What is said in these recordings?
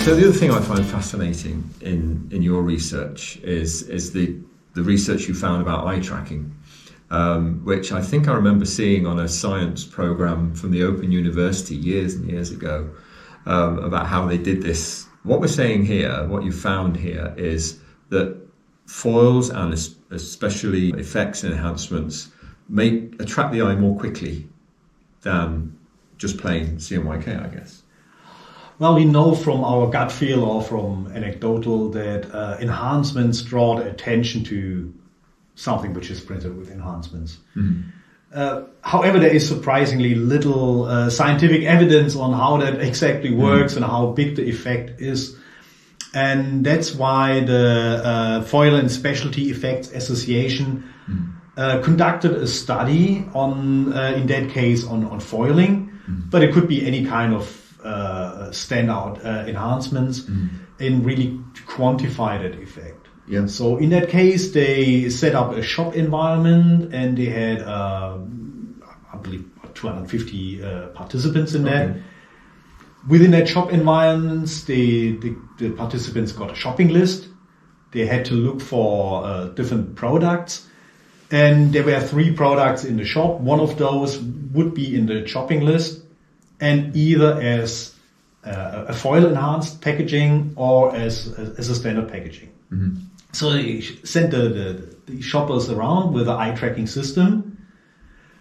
So the other thing I find fascinating in your research is the research you found about eye tracking, which I think I remember seeing on a science program from the Open University years and years ago, about how they did this. What we're saying here, what you found here, is that foils and especially effects and enhancements attract the eye more quickly than just plain CMYK, I guess. Well, we know from our gut feel or from anecdotal that enhancements draw the attention to something which is printed with enhancements. Mm-hmm. However, there is surprisingly little scientific evidence on how that exactly works and how big the effect is. And that's why the Foil and Specialty Effects Association conducted a study on, in that case, on foiling, but it could be any kind of standout enhancements and really quantify that effect. Yeah. So in that case, they set up a shop environment and they had, I believe, 250 participants in that. Within that shop environment, the participants got a shopping list. They had to look for different products. And there were 3 products in the shop. One of those would be in the shopping list, and either as a foil enhanced packaging or as a standard packaging. Mm-hmm. So they sent the shoppers around with an eye tracking system,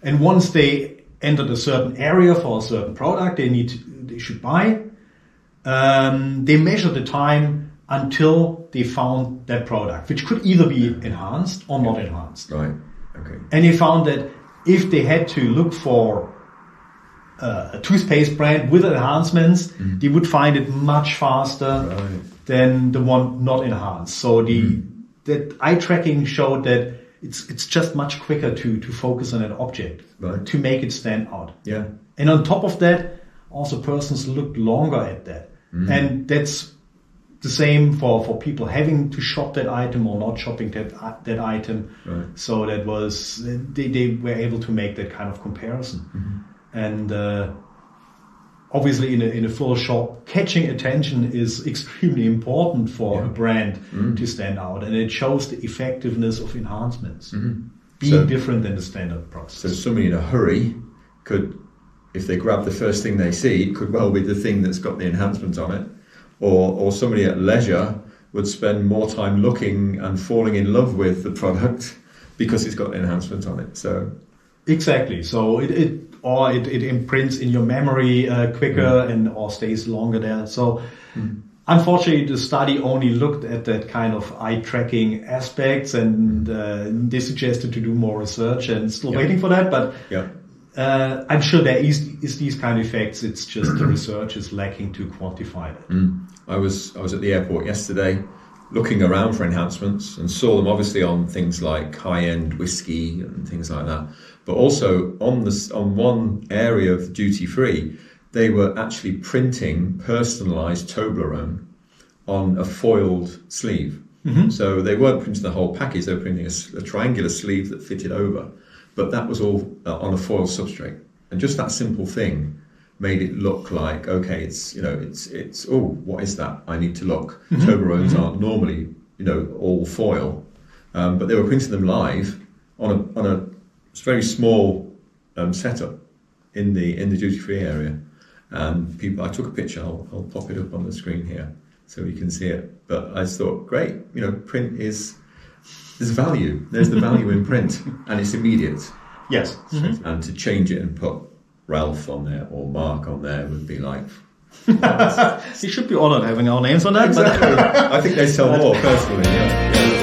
and once they entered a certain area for a certain product they should buy, they measured the time until they found that product, which could either be enhanced or not enhanced. Right. Okay. And they found that if they had to look for a toothpaste brand with enhancements, they would find it much faster than the one not enhanced. So that eye tracking showed that it's just much quicker to focus on an object, to make it stand out. Yeah. And on top of that, also persons looked longer at that. And that's the same for people having to shop that item or not shopping that item. Right. So that was, they were able to make that kind of comparison. And obviously in a full shop, catching attention is extremely important for a brand to stand out. And it shows the effectiveness of enhancements being different than the standard process. So somebody in a hurry could, if they grab the first thing they see, it could well be the thing that's got the enhancements on it. Or somebody at leisure would spend more time looking and falling in love with the product because it's got enhancements on it. So exactly. So it imprints in your memory quicker or stays longer there. So unfortunately, the study only looked at that kind of eye tracking aspects, and they suggested to do more research, and still waiting for that. But I'm sure there is these kind of effects. It's just the research is lacking to quantify that. I was at the airport yesterday looking around for enhancements and saw them obviously on things like high-end whiskey and things like that, but also on one area of duty-free, they were actually printing personalised Toblerone on a foiled sleeve. So they weren't printing the whole package, they were printing a triangular sleeve that fitted over. But that was all on a foil substrate, and just that simple thing made it look like, okay, it's what is that? I need to look. Toblerones aren't normally all foil, but they were printing them live on a very small setup in the duty free area, and people. I took a picture. I'll pop it up on the screen here so you can see it. But I just thought, great, print is. There's value. There's the value in print, and it's immediate. Yes. And to change it and put Ralf on there or Mark on there would be like... He should be honoured having our names on that. Exactly. I think they sell more personally. Yeah.